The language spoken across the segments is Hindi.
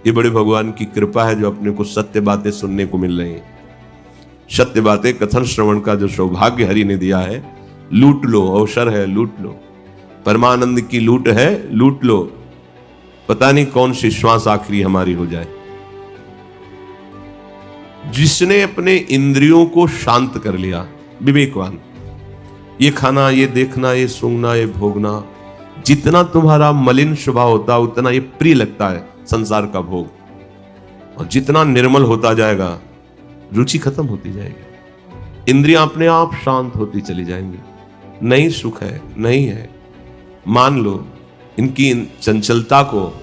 ये बड़े भगवान की कृपा है जो अपने को सत्य बातें सुनने को मिल रही हैं। सत्य बातें कथन श्रवण का जो सौभाग्य हरि ने दिया है, लूट लो, अवसर है, लूट लो। परमानंद की लूट है, लूट लो। पता नहीं कौन सी श्वास आखिरी हमारी हो जाए। जिसने अपने इंद्रियों को शांत कर लिया, विवेकवान, ये खाना, ये देखना, ये सूंघना, ये भोगना, जितना तुम्हारा मलिन स्वभाव होता है उतना ये प्रिय लगता है संसार का भोग। और जितना निर्मल होता जाएगा रुचि खत्म होती जाएगी, इंद्रियां अपने आप शांत होती चली जाएंगी। नहीं सुख है, नहीं है। मान लो इनकी चंचलता को,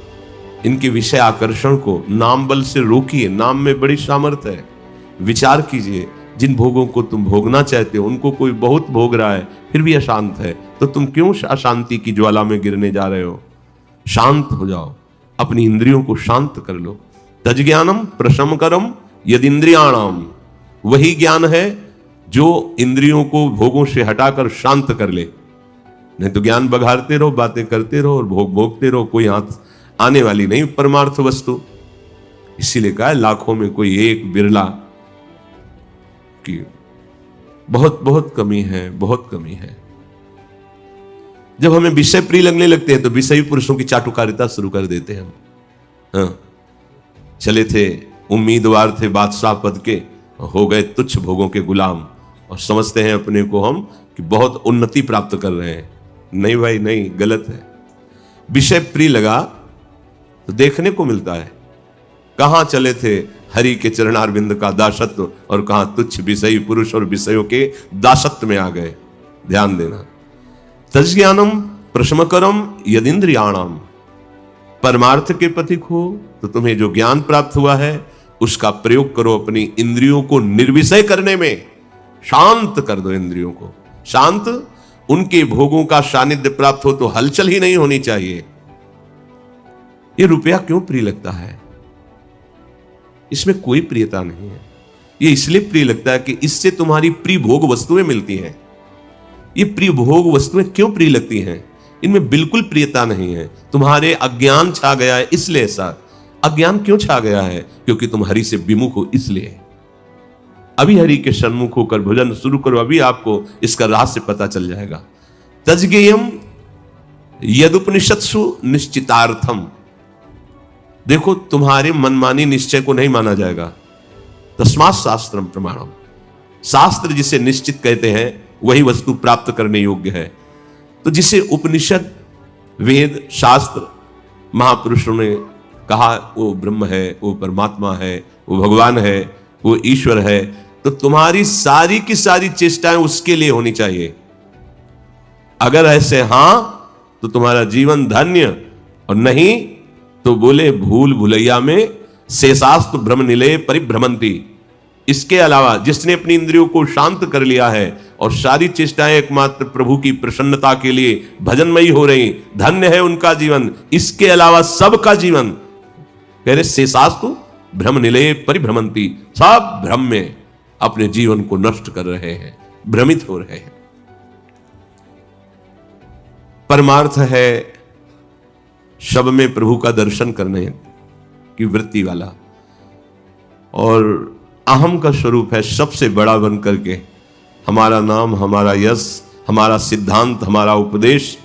इनके विषय आकर्षण को नाम बल से रोकिए। नाम में बड़ी सामर्थ्य है। विचार कीजिए, जिन भोगों को तुम भोगना चाहते हो उनको कोई बहुत भोग रहा है फिर भी अशांत है, तो तुम क्यों अशांति की ज्वाला में गिरने जा रहे हो? शांत हो जाओ, अपनी इंद्रियों को शांत कर लो। तज ज्ञानम प्रशमकरम यदिंद्रियाणाम, वही ज्ञान है जो इंद्रियों को भोगों से हटाकर शांत कर ले। नहीं तो ज्ञान बघारते रहो, बातें करते रहो और भोग भोगते रहो, कोई हाथ आने वाली नहीं परमार्थ वस्तु। इसीलिए कहा है लाखों में कोई एक बिरला की बहुत बहुत कमी है, बहुत कमी है। जब हमें विषय प्रिय लगने लगते हैं तो विषयी पुरुषों की चाटुकारिता शुरू कर देते हैं हम। हाँ, चले थे, उम्मीदवार थे बादशाह पद के, हो गए तुच्छ भोगों के गुलाम और समझते हैं अपने को हम कि बहुत उन्नति प्राप्त कर रहे हैं। नहीं भाई नहीं, गलत है। विषय प्रिय लगा तो देखने को मिलता है। कहां चले थे हरि के चरणारविंद का दासत्व और कहां तुच्छ विषयी पुरुष और विषयों के दासत्व में आ गए। ध्यान देना। तज्ज्ञानम प्रशमकरम यदिंद्रियाणाम, परमार्थ के पथिक हो तो तुम्हें जो ज्ञान प्राप्त हुआ है उसका प्रयोग करो अपनी इंद्रियों को निर्विषय करने में। शांत कर दो इंद्रियों को, शांत। उनके भोगों का सानिध्य प्राप्त हो तो हलचल ही नहीं होनी चाहिए। ये रुपया क्यों प्रिय लगता है? इसमें कोई प्रियता नहीं है। ये इसलिए प्रिय लगता है कि इससे तुम्हारी प्रिय भोग वस्तुएं मिलती हैं। ये प्रिय भोग वस्तुएं क्यों प्रिय लगती हैं? इनमें बिल्कुल प्रियता नहीं है। तुम्हारे अज्ञान छा गया है इसलिए ऐसा। अज्ञान क्यों छा गया है? क्योंकि तुम हरि से विमुख हो इसलिए। अभी हरि के सन्मुख होकर भजन शुरू करो, अभी आपको इसका रहस्य पता चल जाएगा। तज्ज्ञेयम यदुपनिषत्सु निश्चितार्थम, देखो तुम्हारे मनमानी निश्चय को नहीं माना जाएगा। तस्मात् शास्त्रम प्रमाणम, शास्त्र जिसे निश्चित कहते हैं वही वस्तु प्राप्त करने योग्य है। तो जिसे उपनिषद, वेद, शास्त्र, महापुरुषों ने कहा वो ब्रह्म है, वो परमात्मा है, वो भगवान है, वो ईश्वर है, तो तुम्हारी सारी की सारी चेष्टाएं उसके लिए होनी चाहिए। अगर ऐसे हां तो तुम्हारा जीवन धन्य, और नहीं तो बोले भूल भुलैया में शेषास्तु भ्रम निलय परिभ्रमंती। इसके अलावा जिसने अपनी इंद्रियों को शांत कर लिया है और सारी चेष्टाएं एकमात्र प्रभु की प्रसन्नता के लिए भजनमयी हो रही, धन्य है उनका जीवन। इसके अलावा सबका जीवन, कह रहे शेषास्तु भ्रम निलय परिभ्रमंती, सब भ्रम में अपने जीवन को नष्ट कर रहे हैं, भ्रमित हो रहे हैं। परमार्थ है शब में प्रभु का दर्शन करने की वृत्ति वाला, और अहम का स्वरूप है सबसे बड़ा बन करके हमारा नाम, हमारा यश, हमारा सिद्धांत, हमारा उपदेश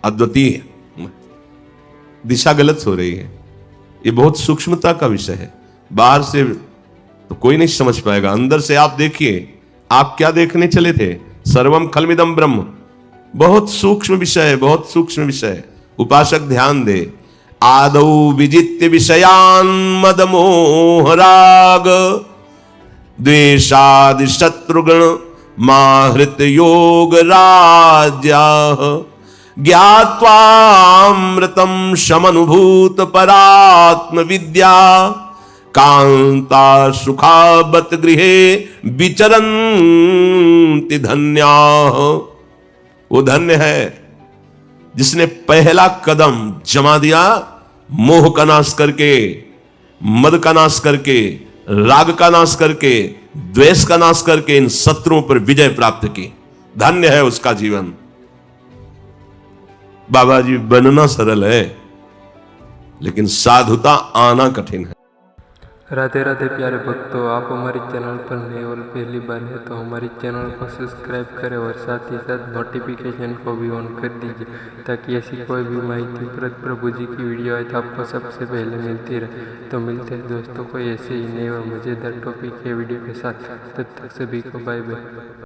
अद्वितीय। दिशा गलत हो रही है। ये बहुत सूक्ष्मता का विषय है। बाहर से तो कोई नहीं समझ पाएगा, अंदर से आप देखिए। आप क्या देखने चले थे? सर्वम खलमिदम ब्रह्म। बहुत सूक्ष्म विषय है, बहुत सूक्ष्म विषय है। उपासक ध्यान दे। आदौ विजित्य विषयान मद मोह राग, द्वेषादि शत्रुगण माहृत योग राज्या, ज्ञात्वामृतम शमनुभूत परात्म विद्या, कांता सुखावत गृहे विचरन्ति धन्या। वो धन्य है जिसने पहला कदम जमा दिया, मोह का नाश करके, मद का नाश करके, राग का नाश करके, द्वेष का नाश करके इन शत्रुओं पर विजय प्राप्त की। धन्य है उसका जीवन। बाबा जी बनना सरल है लेकिन साधुता आना कठिन है। राधे राधे प्यारे भक्तों, आप हमारे चैनल पर नए और पहली बार है तो हमारे चैनल को सब्सक्राइब करें और साथ ही साथ नोटिफिकेशन को भी ऑन कर दीजिए ताकि ऐसी कोई भी माहिती प्रभु जी की वीडियो आए तो आपको सबसे पहले मिलती रहे। तो मिलते हैं दोस्तों को ऐसे ही नए और मज़ेदार टॉपिक के वीडियो के साथ। तब तक सभी को बाय बाय।